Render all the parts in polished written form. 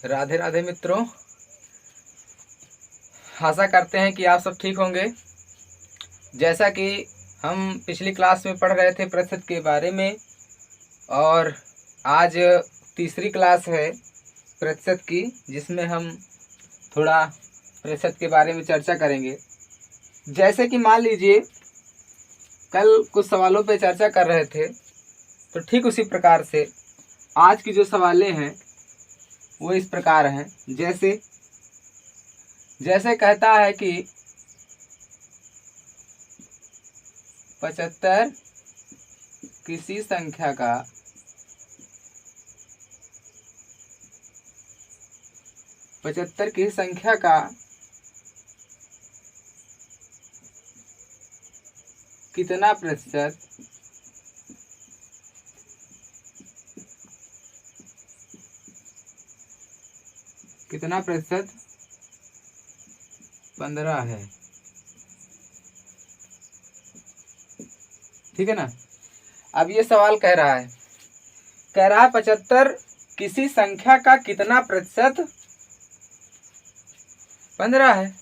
राधे राधे मित्रों, आशा करते हैं कि आप सब ठीक होंगे। जैसा कि हम पिछली क्लास में पढ़ रहे थे प्रतिशत के बारे में, और आज तीसरी क्लास है प्रतिशत की, जिसमें हम थोड़ा प्रतिशत के बारे में चर्चा करेंगे। जैसे कि मान लीजिए कल कुछ सवालों पे चर्चा कर रहे थे, तो ठीक उसी प्रकार से आज की जो सवालें हैं वो इस प्रकार हैं। जैसे कहता है कि 75 किसी संख्या का कितना प्रतिशत कितना प्रतिशत 15 है। ठीक है ना। अब ये सवाल कह रहा है 75 किसी संख्या का कितना प्रतिशत 15 है।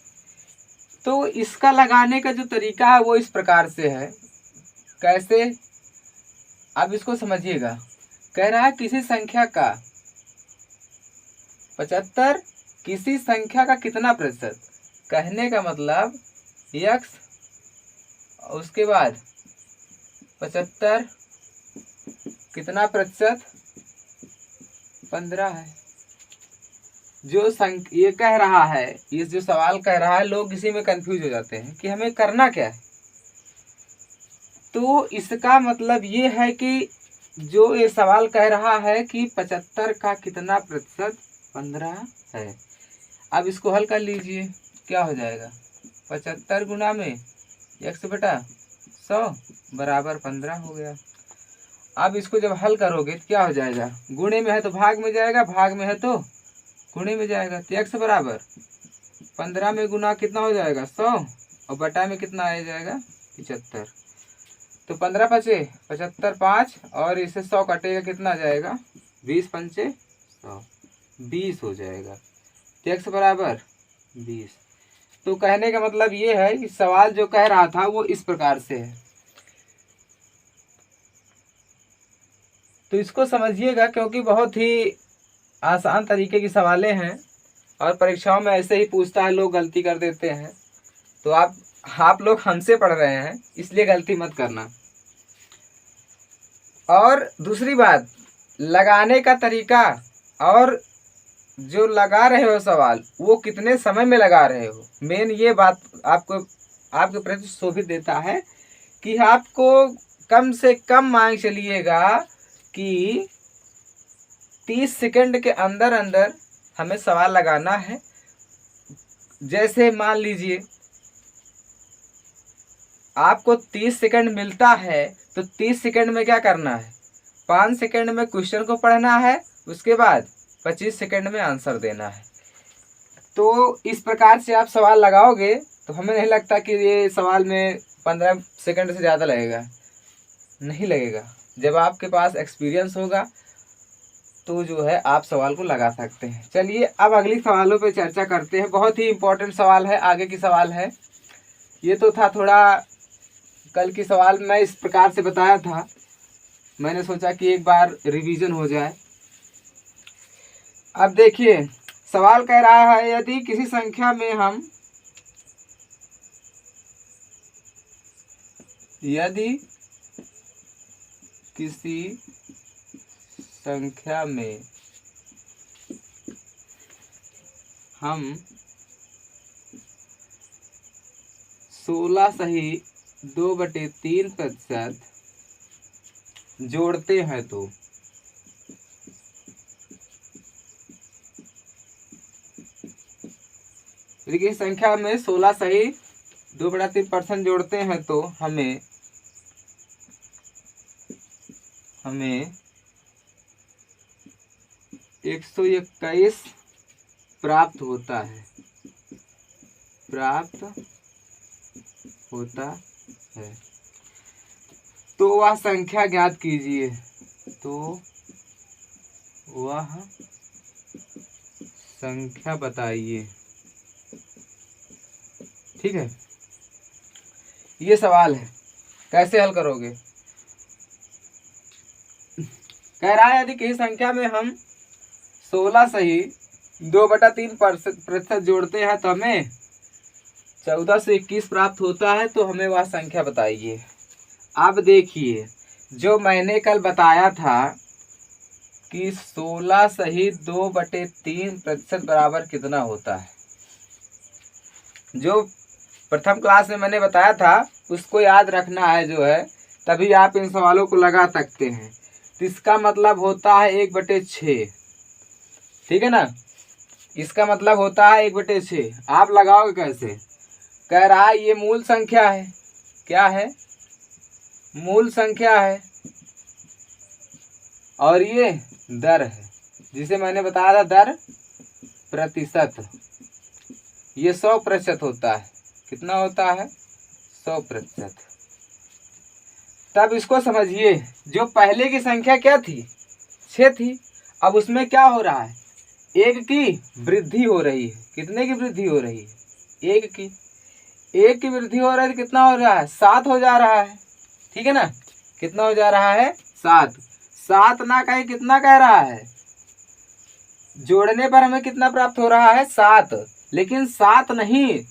तो इसका लगाने का जो तरीका है वो इस प्रकार से है। कैसे, अब इसको समझिएगा। कह रहा है किसी संख्या का 75 किसी संख्या का कितना प्रतिशत, कहने का मतलब x, उसके बाद 75 कितना प्रतिशत 15 है। ये कह रहा है, ये जो सवाल कह रहा है, लोग इसी में कंफ्यूज हो जाते हैं कि हमें करना क्या है। तो इसका मतलब ये है कि जो ये सवाल कह रहा है कि 75 का कितना प्रतिशत 15 है। अब इसको हल कर लीजिए, क्या हो जाएगा 75 गुना में x बटा 100 बराबर 15 हो गया। अब इसको जब हल करोगे तो क्या हो जाएगा, गुणे में है तो भाग में जाएगा, भाग में है तो गुणे में जाएगा। तो x बराबर 15 में गुना कितना हो जाएगा 100, और बटा में कितना आ जाएगा 75। तो 15 पचे 75 5, और इसे 100 कटेगा कितना आ जाएगा 20 पंचे 100, 20 हो जाएगा। तो x बराबर 20। तो कहने का मतलब ये है कि सवाल जो कह रहा था वो इस प्रकार से है। तो इसको समझिएगा, क्योंकि बहुत ही आसान तरीके की सवालें हैं और परीक्षाओं में ऐसे ही पूछता है, लोग गलती कर देते हैं। तो आप लोग हमसे पढ़ रहे हैं, इसलिए गलती मत करना। और दूसरी बात, लगाने का तरीका, और जो लगा रहे हो सवाल वो कितने समय में लगा रहे हो, मेन ये बात आपके प्रति शोभित देता है कि आपको कम से कम मान चलिएगा कि 30 सेकंड के अंदर अंदर हमें सवाल लगाना है। जैसे मान लीजिए आपको 30 सेकंड मिलता है, तो 30 सेकंड में क्या करना है, 5 सेकंड में क्वेश्चन को पढ़ना है, उसके बाद 25 सेकंड में आंसर देना है। तो इस प्रकार से आप सवाल लगाओगे तो हमें नहीं लगता कि ये सवाल में 15 सेकंड से ज़्यादा लगेगा, नहीं लगेगा। जब आपके पास एक्सपीरियंस होगा तो जो है आप सवाल को लगा सकते हैं। चलिए अब अगली सवालों पे चर्चा करते हैं। बहुत ही इम्पोर्टेंट सवाल है, आगे की सवाल है। ये तो था थोड़ा कल की सवाल मैं इस प्रकार से बताया था, मैंने सोचा कि एक बार रिवीजन हो जाए। अब देखिए सवाल कह रहा है यदि किसी संख्या में हम 16 सही 2/3% जोड़ते हैं तो देखिए संख्या में 16 सही 2/3% जोड़ते हैं तो हमें 121 प्राप्त होता है। तो वह संख्या ज्ञात कीजिए। तो वह संख्या बताइए। ठीक है, ये सवाल है, कैसे हल करोगे? कह रहा है यदि किसी संख्या में हम 16 सही 2/3 प्रतिशत जोड़ते हैं तो हमें 14 से 21 प्राप्त होता है, तो हमें वह संख्या बताइए। अब देखिए, जो मैंने कल बताया था कि 16 सही 2/3 प्रतिशत बराबर कितना होता है, जो प्रथम क्लास में मैंने बताया था उसको याद रखना है जो है, तभी आप इन सवालों को लगा सकते हैं। तो इसका मतलब होता है 1/6। ठीक है ना, इसका मतलब होता है 1/6। आप लगाओगे कैसे? कह रहा है ये मूल संख्या है। क्या है? मूल संख्या है, और ये दर है, जिसे मैंने बताया था दर प्रतिशत। ये 100% होता है। कितना होता है? 100%। तब इसको समझिए, जो पहले की संख्या क्या थी? 6 थी। अब उसमें क्या हो रहा है? 1 की वृद्धि हो रही है। कितने की वृद्धि हो रही है? 1 की। 1 की वृद्धि हो रही है तो कितना हो रहा है? 7 हो जा रहा है। ठीक है ना, कितना हो जा रहा है? 7। 7 ना कहे कितना कह रहा है? जोड़ने पर हमें कितना प्राप्त हो रहा है? 7। लेकिन 7 नहीं,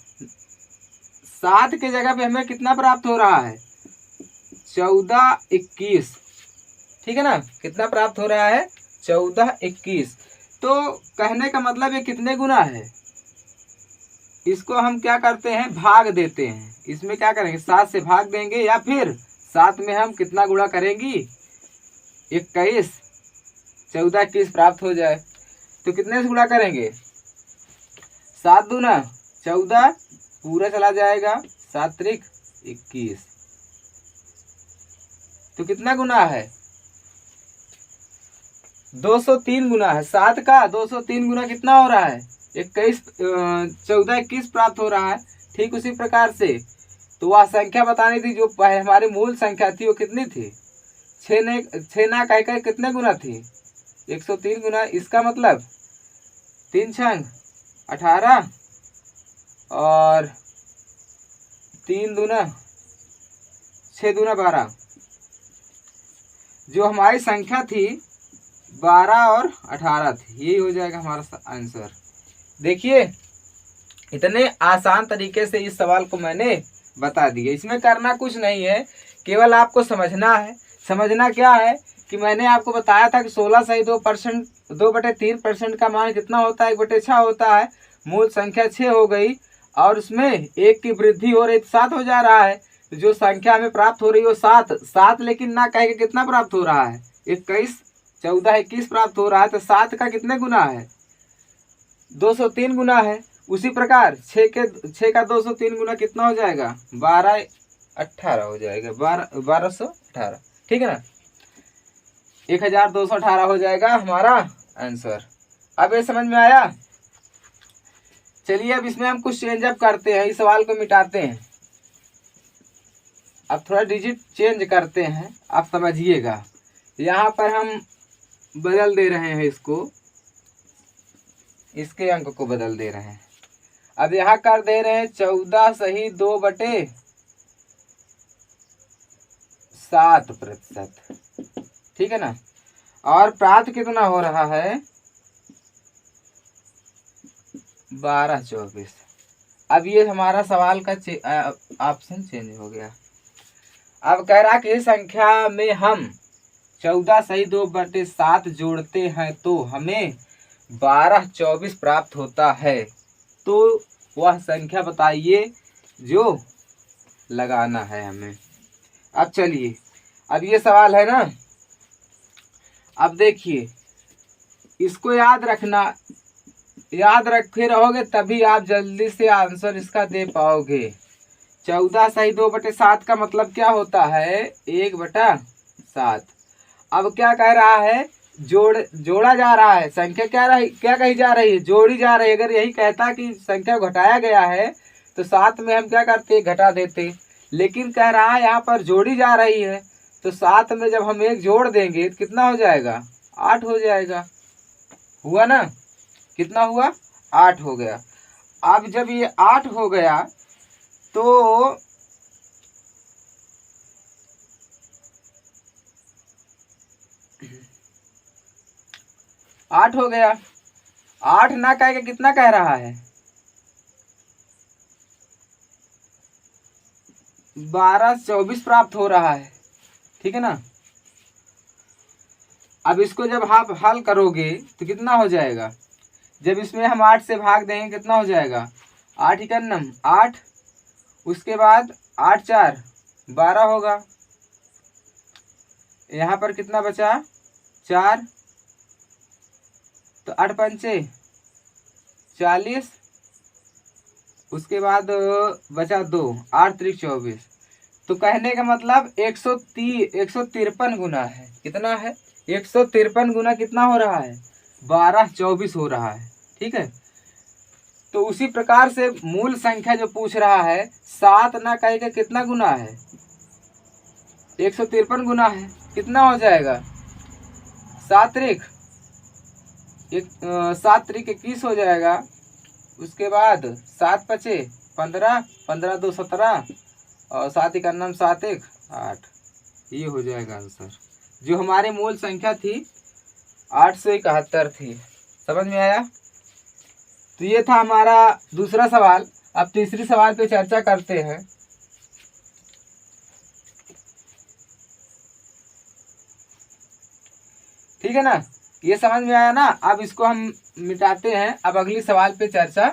7 की जगह पे हमें कितना प्राप्त हो रहा है? 14, 21। ठीक है ना, कितना प्राप्त हो रहा है? 14, 21। तो कहने का मतलब ये कितने गुना है? इसको हम क्या करते हैं? भाग देते हैं। इसमें क्या करेंगे? 7 से भाग देंगे, या फिर 7 में हम कितना गुणा करेंगी? 21। 14, 21 प्राप्त हो जाए तो कितने से गुणा करेंगे? 7 दूना 14, पूरा चला जाएगा, 7 त्रिक 21। तो कितना गुना है? 203 गुना है। 7 का 203 गुना कितना हो रहा है? 21, 14, 21 प्राप्त हो रहा है। ठीक उसी प्रकार से तो वह संख्या बतानी थी, जो हमारी मूल संख्या थी वो कितनी थी? 6 ना कह कितने गुना थी? 103 गुना। इसका मतलब 3 छंग 18 और 3 दूना 6 दूना 12। जो हमारी संख्या थी 12 और 18 थी। यही हो जाएगा हमारा आंसर। देखिए, इतने आसान तरीके से इस सवाल को मैंने बता दिया। इसमें करना कुछ नहीं है, केवल आपको समझना है। समझना क्या है कि मैंने आपको बताया था कि 16 सही 2/3% का मान कितना होता है? 1/6 होता है। मूल संख्या 6 हो गई, और उसमें 1 की वृद्धि हो रही, 7 हो जा रहा है। तो जो संख्या हमें प्राप्त हो रही है वो 7, लेकिन ना कह के कितना प्राप्त हो रहा है? 21, 14, 21 प्राप्त हो रहा है। तो 7 का कितने गुना है? 203 गुना है। उसी प्रकार 6 का 203 गुना कितना हो जाएगा? 12, 18 हो जाएगा। 1218। ठीक है ना, 1218 हो जाएगा हमारा आंसर। अब ये समझ में आया? चलिए, अब इसमें हम कुछ चेंज अप करते हैं, इस सवाल को मिटाते हैं। अब थोड़ा डिजिट चेंज करते हैं, आप समझिएगा। यहाँ पर हम बदल दे रहे हैं इसको, इसके अंक को बदल दे रहे हैं। अब यहाँ कर दे रहे हैं 14 सही 2/7%। ठीक है ना, और प्राप्त कितना हो रहा है? 12, 24। अब ये हमारा सवाल का ऑप्शन चेंज हो गया। अब कह रहा कि संख्या में हम 14 सही 2/7 जोड़ते हैं तो हमें 12, 24 प्राप्त होता है। तो वह संख्या बताइए जो लगाना है हमें। अब चलिए, अब ये सवाल है ना, अब देखिए, इसको याद रखना। याद रखे रहोगे तभी आप जल्दी से आंसर इसका दे पाओगे। 14 सही 2/7 का मतलब क्या होता है? 1/7। अब क्या कह रहा है? जोड़ा जा रहा है। संख्या क्या कही जा रही है? जोड़ी जा रही है। अगर यही कहता कि संख्या घटाया गया है तो 7 में हम क्या करते? घटा देते। लेकिन कह रहा है यहाँ पर जोड़ी जा रही है, तो 7 में जब हम 1 जोड़ देंगे तो कितना हो जाएगा? 8 हो जाएगा। हुआ ना? कितना हुआ? 8 हो गया। अब जब ये 8 हो गया तो 8 हो गया, 8 ना कह के कितना कह रहा है, 12 24 प्राप्त हो रहा है, ठीक है ना। अब इसको जब आप हल करोगे तो कितना हो जाएगा, जब इसमें हम 8 से भाग देंगे कितना हो जाएगा, 8 इकन्नम 8, उसके बाद 8 4 12 होगा, यहाँ पर कितना बचा 4, तो 8 पंचे 40, उसके बाद बचा 2, 8 त्रिक 24। तो कहने का मतलब 153 गुना है, कितना है 153 गुना कितना हो रहा है, 12 24 हो रहा है, ठीक है। तो उसी प्रकार से मूल संख्या जो पूछ रहा है 7 ना कह के कितना गुना है, 153 गुना है, कितना हो जाएगा 7 त्रिक 21 हो जाएगा, उसके बाद 7 पचे 15, 15 2 17 और 7 इकन्नम 7 1 8, ये हो जाएगा आंसर। जो हमारी मूल संख्या थी 871 थी। समझ में आया। तो ये था हमारा दूसरा सवाल। अब तीसरी सवाल पे चर्चा करते हैं। ठीक है ना, ये समझ में आया ना। अब इसको हम मिटाते हैं, अब अगली सवाल पे चर्चा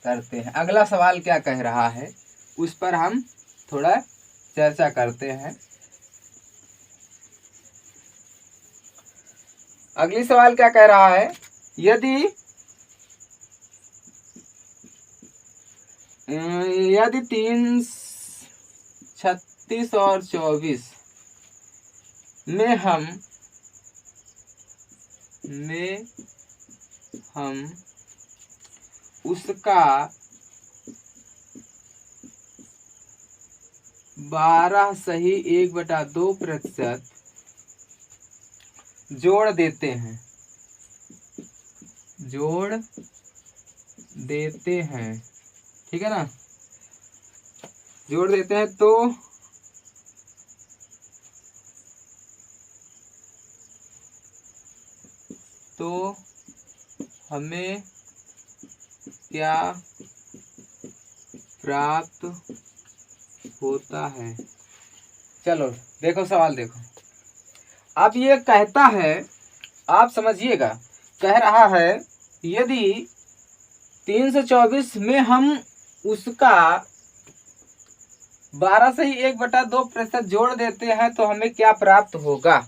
करते हैं। अगला सवाल क्या कह रहा है उस पर हम थोड़ा चर्चा करते हैं। अगली सवाल क्या कह रहा है, यदि 3, 36 और 24 में हम उसका 12 सही 1/2% जोड़ देते हैं, ठीक है ना, जोड़ देते हैं तो हमें क्या प्राप्त होता है। चलो देखो सवाल देखो। अब ये कहता है, आप समझिएगा, कह रहा है यदि 324 में हम उसका 12 से ही 1/2% जोड़ देते हैं तो हमें क्या प्राप्त होगा।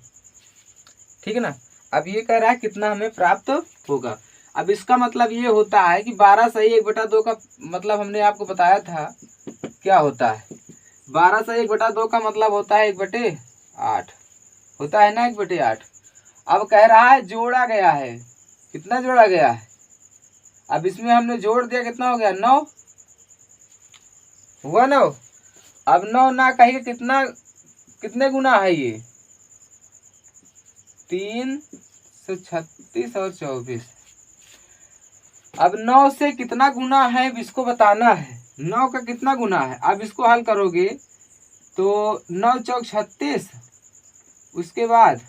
ठीक है ना। अब ये कह रहा है कितना हमें प्राप्त होगा। अब इसका मतलब ये होता है कि 12 सही 1/2 का मतलब हमने आपको बताया था क्या होता है। 12 सही 1/2 का मतलब होता है 1/8 होता है ना, 1/8। अब कह रहा है जोड़ा गया है, कितना जोड़ा गया है। अब इसमें हमने जोड़ दिया, कितना हो गया 9 हुआ 9। अब 9 ना कहिए कितने गुना है ये, 336 और 24। अब 9 से कितना गुना है इसको बताना है, 9 का कितना गुना है। अब इसको हल करोगे तो 9 चौक 36, उसके बाद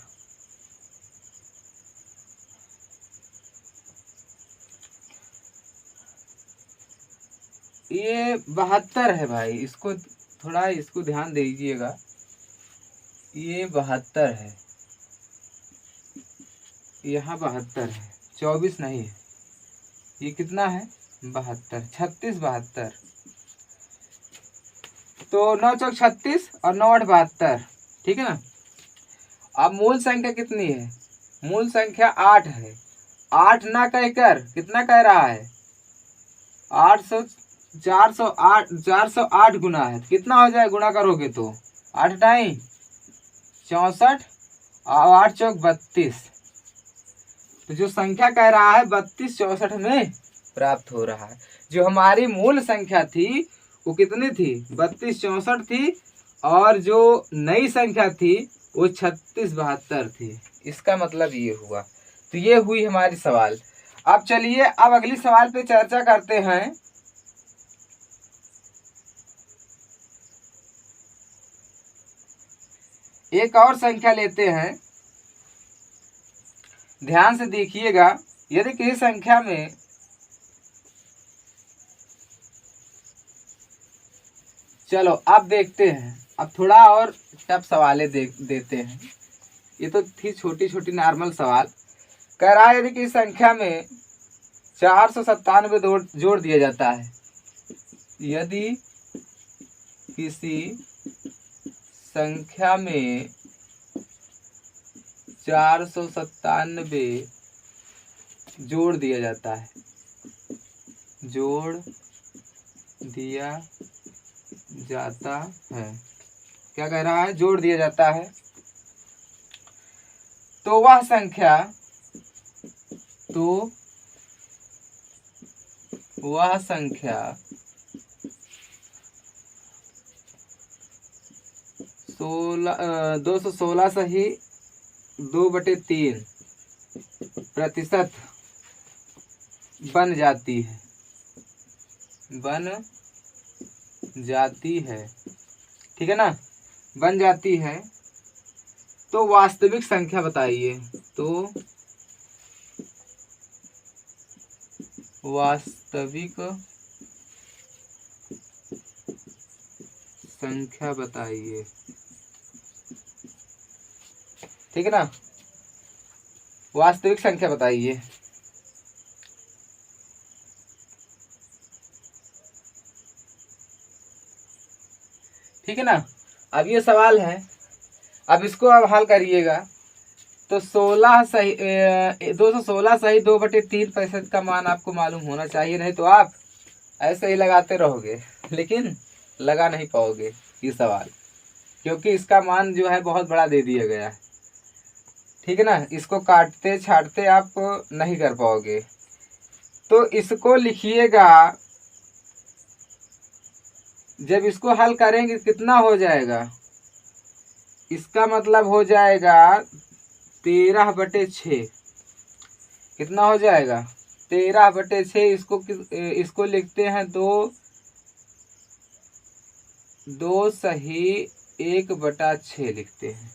ये 72 है भाई, इसको थोड़ा इसको ध्यान दीजिएगा। ये 72 है, यहाँ 72 है, 24 नहीं है। ये कितना है 72, 36 72। तो 9 चौक 36 और 9 8 72, ठीक है ना। अब मूल संख्या कितनी है, मूल संख्या 8 है। 8 ना कहकर कितना कह रहा है 408 गुना है, कितना हो जाए गुणा करोगे तो 8 ढाई 64 और 8 चौक 32। तो जो संख्या कह रहा है 32 64 में प्राप्त हो रहा है। जो हमारी मूल संख्या थी वो कितनी थी 32 64 थी, और जो नई संख्या थी वो 36 72 थी। इसका मतलब ये हुआ। तो ये हुई हमारी सवाल। अब चलिए अब अगली सवाल पे चर्चा करते हैं। एक और संख्या लेते हैं, ध्यान से देखिएगा। यदि किसी संख्या में चलो अब देखते हैं, अब थोड़ा और टफ सवालें देते हैं। ये तो थी छोटी छोटी नॉर्मल सवाल। कह रहा है यदि किसी संख्या में 497 जोड़ दिया जाता है, यदि किसी संख्या में 497 जोड़ दिया जाता है, जोड़ दिया जाता है, क्या कह रहा है, जोड़ दिया जाता है, तो वह संख्या 216 सही 2/3 प्रतिशत बन जाती है, ठीक है ना, बन जाती है। तो वास्तविक संख्या बताइए, तो वास्तविक संख्या बताइए, ठीक है ना, वास्तविक संख्या बताइए। ठीक है ना। अब ये सवाल है, अब इसको अब हल करिएगा। तो 216 सही 2/3% का मान आपको मालूम होना चाहिए, नहीं तो आप ऐसे ही लगाते रहोगे लेकिन लगा नहीं पाओगे ये सवाल, क्योंकि इसका मान जो है बहुत बड़ा दे दिया गया है। ठीक है ना, इसको काटते छाटते आप नहीं कर पाओगे। तो इसको लिखिएगा, जब इसको हल करेंगे कितना हो जाएगा, इसका मतलब हो जाएगा 13/6। कितना हो जाएगा, 13/6। इसको लिखते हैं 2 सही 1/6 लिखते हैं।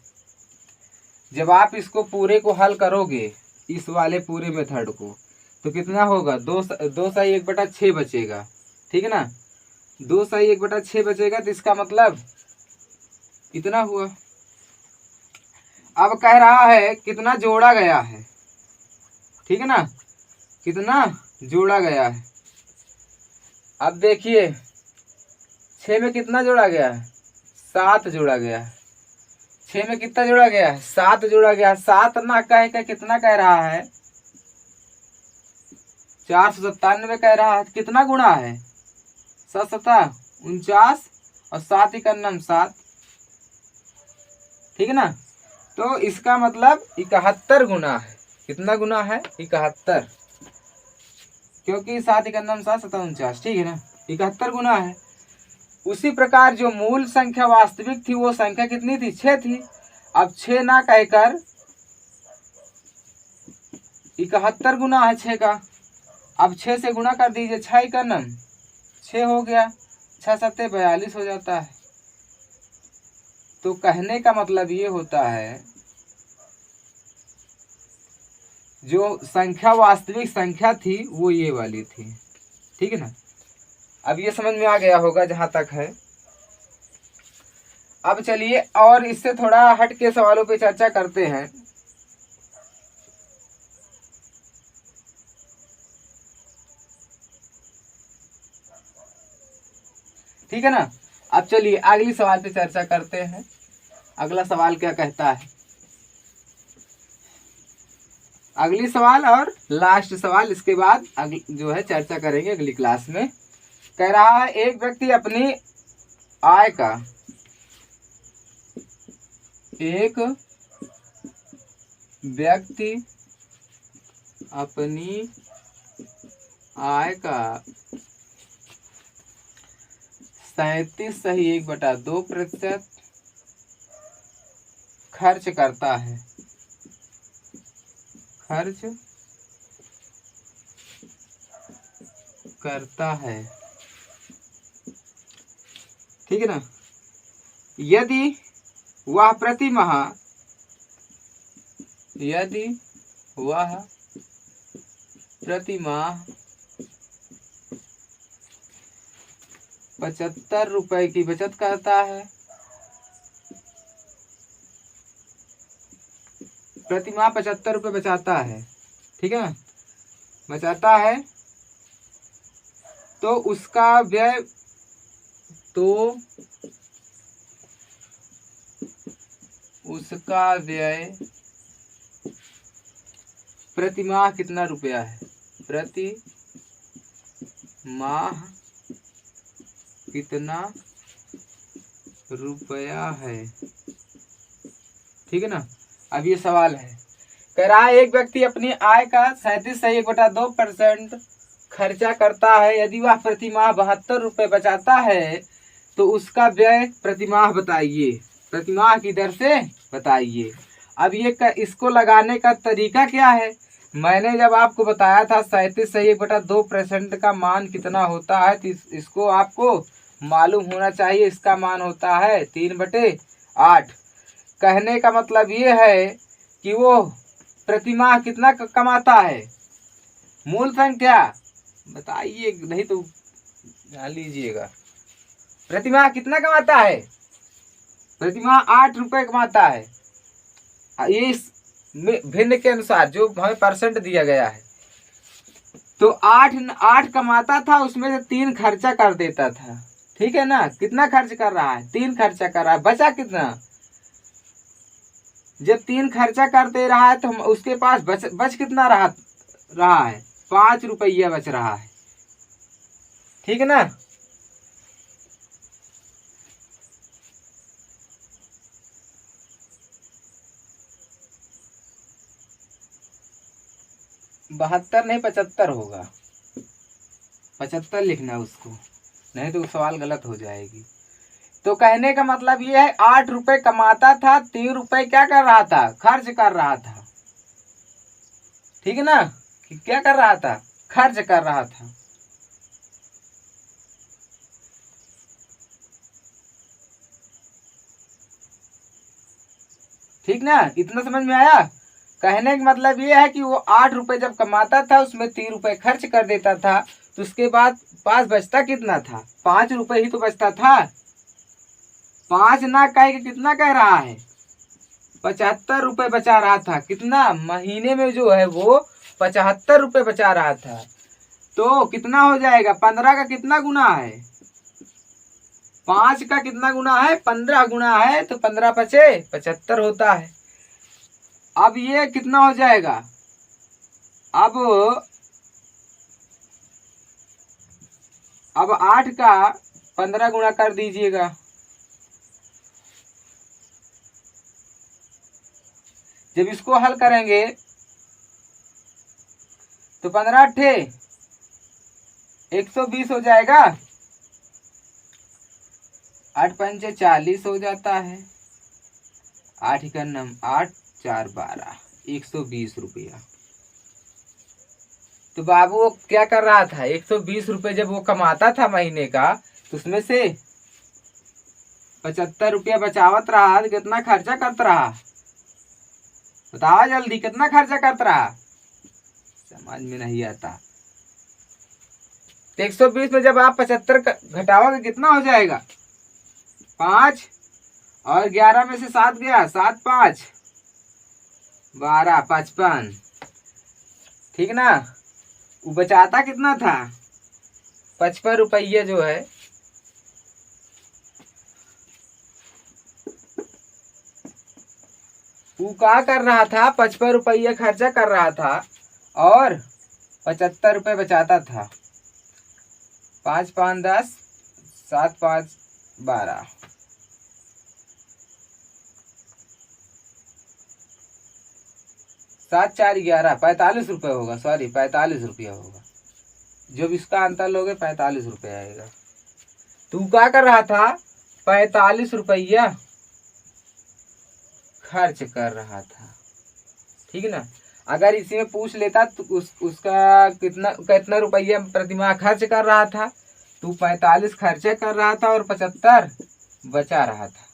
जब आप इसको पूरे को हल करोगे, इस वाले पूरे मेथड को, तो कितना होगा, 2 सही 1/6 बचेगा। ठीक है ना, 2 सही 1/6 बचेगा, तो इसका मतलब इतना हुआ। अब कह रहा है कितना जोड़ा गया है, ठीक है ना, कितना जोड़ा गया है। अब देखिए 6 में कितना जोड़ा गया है, 7 जोड़ा गया है। 6 में कितना जोड़ा गया है, 7 जोड़ा गया है। 7 ना कह के कितना कह रहा है, 497 कह रहा है। कितना गुणा है, 7 7 49 और 7 × 7। ठीक है ना, तो इसका मतलब 71 गुना है। कितना गुना है, 71, क्योंकि 7 × 7 7 49। ठीक है ना, 71 गुना है। उसी प्रकार जो मूल संख्या वास्तविक थी वो संख्या कितनी थी, 6 थी। अब 6 ना कहकर 71 गुना है 6 का। अब 6 से गुणा कर दीजिए, 6 × 9 6 हो गया, 6 7 42 हो जाता है। तो कहने का मतलब ये होता है, जो संख्या वास्तविक संख्या थी वो ये वाली थी। ठीक है ना, अब ये समझ में आ गया होगा जहां तक है। अब चलिए और इससे थोड़ा हट के सवालों पे चर्चा करते हैं। ठीक है ना, अब चलिए अगली सवाल पे चर्चा करते हैं। अगला सवाल क्या कहता है, अगली सवाल और लास्ट सवाल, इसके बाद जो है चर्चा करेंगे अगली क्लास में। कह रहा है एक व्यक्ति अपनी आय का, एक व्यक्ति अपनी आय का 37 सही 1/2% खर्च करता है, खर्च करता है, ठीक है ना। यदि वह प्रति माह 75 रुपए की बचत करता है, प्रति माह 75 रुपये बचाता है, ठीक है ना, बचाता है, तो उसका व्यय प्रति माह कितना रुपया है, प्रति माह कितना रुपया है, ठीक है ना। अब ये सवाल है, कह रहा है एक व्यक्ति अपनी आय का 37.2% खर्चा करता है। यदि वह प्रति माह 72 रुपये बचाता है तो उसका व्यय प्रति माह बताइए, प्रति माह की दर से बताइए। अब ये इसको लगाने का तरीका क्या है, मैंने जब आपको बताया था 37.2% का मान कितना होता है, तो इसको आपको मालूम होना चाहिए। इसका मान होता है 3/8। कहने का मतलब ये है कि वो प्रति माह कितना कमाता है, मूल संख्या बताइए, नहीं तो जान लीजिएगा। प्रति माह कितना कमाता है, प्रति माह 8 रुपये कमाता है। ये इस भिन्न के अनुसार जो हमें परसेंट दिया गया है, तो 8 कमाता था, उसमें से 3 खर्चा कर देता था, ठीक है ना। कितना खर्च कर रहा है, 3 खर्चा कर रहा है, बचा कितना। जब 3 खर्चा कर दे रहा है तो हम उसके पास बच कितना रहा है, 5 रुपया बच रहा है, ठीक है ना। बहत्तर नहीं 75 होगा, 75 लिखना उसको, नहीं तो सवाल गलत हो जाएगी। तो कहने का मतलब ये है 8 रुपये कमाता था, 3 रुपये क्या कर रहा था, खर्च कर रहा था, ठीक है ना। क्या कर रहा था, खर्च कर रहा था। ठीक ना, इतना समझ में आया। कहने का मतलब ये है कि वो 8 रुपये जब कमाता था, उसमें 3 रुपये खर्च कर देता था, तो उसके बाद पास बचता कितना था, 5 रुपये ही तो बचता था। 5 ना कह के कितना कह रहा है, 75 रुपये बचा रहा था। कितना महीने में जो है वो 75 रुपये बचा रहा था। तो कितना हो जाएगा, 15 का कितना गुना है, 5 का कितना गुना है, 15 गुना है, तो 15 पचे 75 होता है। अब ये कितना हो जाएगा, अब 8 का 15 गुना कर दीजिएगा, जब इसको हल करेंगे तो 15 अट्ठे 120 हो जाएगा, 8 पंचे 40 हो जाता है, 8 का 8 4 12 120 रुपया। तो बाबू वो क्या कर रहा था, 120 रुपये जब वो कमाता था महीने का, तो उसमें से 75 रुपया बचावत रहा, तो कितना खर्चा करता रहा, बताओ जल्दी, कितना खर्चा करता रहा, समझ में नहीं आता। तो 120 में जब आप 75 घटाओगे कितना हो जाएगा, 5, और 11 में से 7 गया, 7 5 12 55, ठीक ना। वो बचाता कितना था, 55 रुपये जो है, वो क्या कर रहा था, 55 रुपये खर्चा कर रहा था और 75 रुपये बचाता था। 5 5 10 7 5 12, 7 4 11 45 रुपये होगा, सॉरी 45 रुपया होगा। जब इसका अंतर लोगे 45 रुपये आएगा। तू क्या कर रहा था, 45 रुपया खर्च कर रहा था, ठीक है ना। अगर इसी में पूछ लेता तो उसका कितना रुपया प्रतिमाह खर्च कर रहा था, तो 45 खर्चा कर रहा था और 75 बचा रहा था।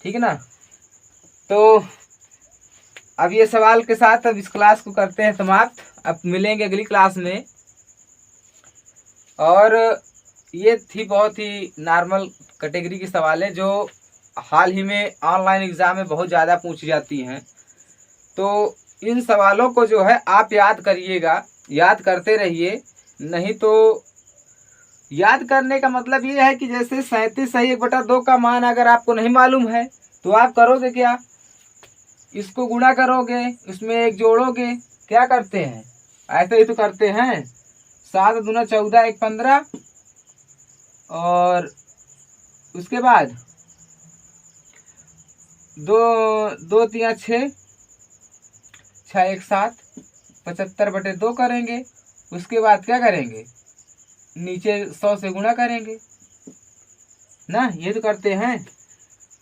ठीक है ना। तो अब ये सवाल के साथ अब इस क्लास को करते हैं समाप्त। अब मिलेंगे अगली क्लास में। और ये थी बहुत ही नॉर्मल कैटेगरी की सवालें जो हाल ही में ऑनलाइन एग्जाम में बहुत ज़्यादा पूछी जाती हैं। तो इन सवालों को जो है आप याद करिएगा, याद करते रहिए। नहीं तो याद करने का मतलब ये है कि जैसे 37 सही 1/2 का मान अगर आपको नहीं मालूम है तो आप करोगे क्या, इसको गुणा करोगे, इसमें एक जोड़ोगे, क्या करते हैं, ऐसे ही तो करते हैं। 7 दूना 14, 1 15, और उसके बाद 2 3 6, 6 1 7, 75/2 करेंगे। उसके बाद क्या करेंगे, नीचे 100 से गुणा करेंगे ना, ये तो करते हैं।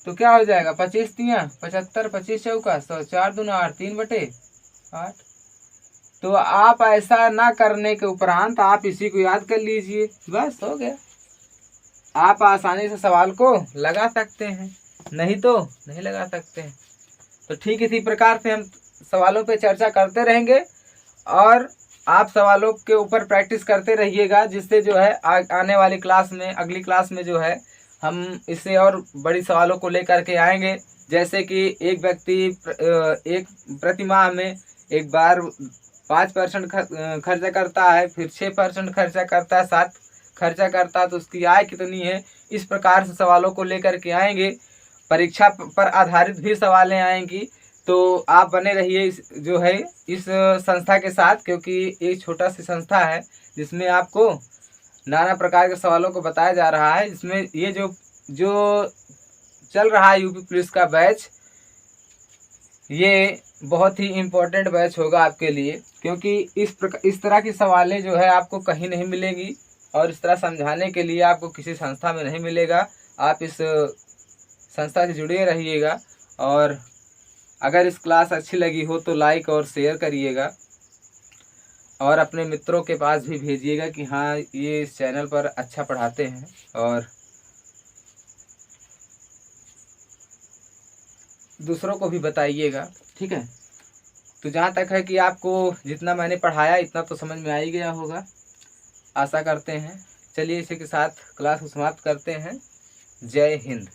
तो क्या हो जाएगा, 25 तिया 75, 25 चौका 100, 4 दूना 8, 3/8। तो आप ऐसा ना करने के उपरांत आप इसी को याद कर लीजिए, बस हो गया। आप आसानी से सवाल को लगा सकते हैं, नहीं तो नहीं लगा सकते हैं। तो ठीक इसी प्रकार से हम सवालों पे चर्चा करते रहेंगे और आप सवालों के ऊपर प्रैक्टिस करते रहिएगा, जिससे जो है आने वाली क्लास में, अगली क्लास में जो है हम इससे और बड़ी सवालों को लेकर के आएंगे। जैसे कि एक व्यक्ति एक प्रतिमाह में एक बार 5% खर्चा करता है, फिर 6% खर्चा करता है, 7 खर्चा करता है, तो उसकी आय कितनी है। इस प्रकार से सवालों को लेकर के आएंगे। परीक्षा पर आधारित भी सवालें आएंगी। तो आप बने रहिए जो है इस संस्था के साथ, क्योंकि एक छोटा सी संस्था है जिसमें आपको नाना प्रकार के सवालों को बताया जा रहा है। इसमें ये जो चल रहा है यूपी पुलिस का बैच, ये बहुत ही इम्पोर्टेंट बैच होगा आपके लिए, क्योंकि इस तरह की सवालें जो है आपको कहीं नहीं मिलेगी और इस तरह समझाने के लिए आपको किसी संस्था में नहीं मिलेगा। आप इस संस्था से जुड़े रहिएगा। और अगर इस क्लास अच्छी लगी हो तो लाइक और शेयर करिएगा और अपने मित्रों के पास भी भेजिएगा कि हाँ ये इस चैनल पर अच्छा पढ़ाते हैं, और दूसरों को भी बताइएगा। ठीक है। तो जहाँ तक है कि आपको जितना मैंने पढ़ाया इतना तो समझ में आ ही गया होगा, आशा करते हैं। चलिए इसी के साथ क्लास को समाप्त करते हैं। जय हिंद।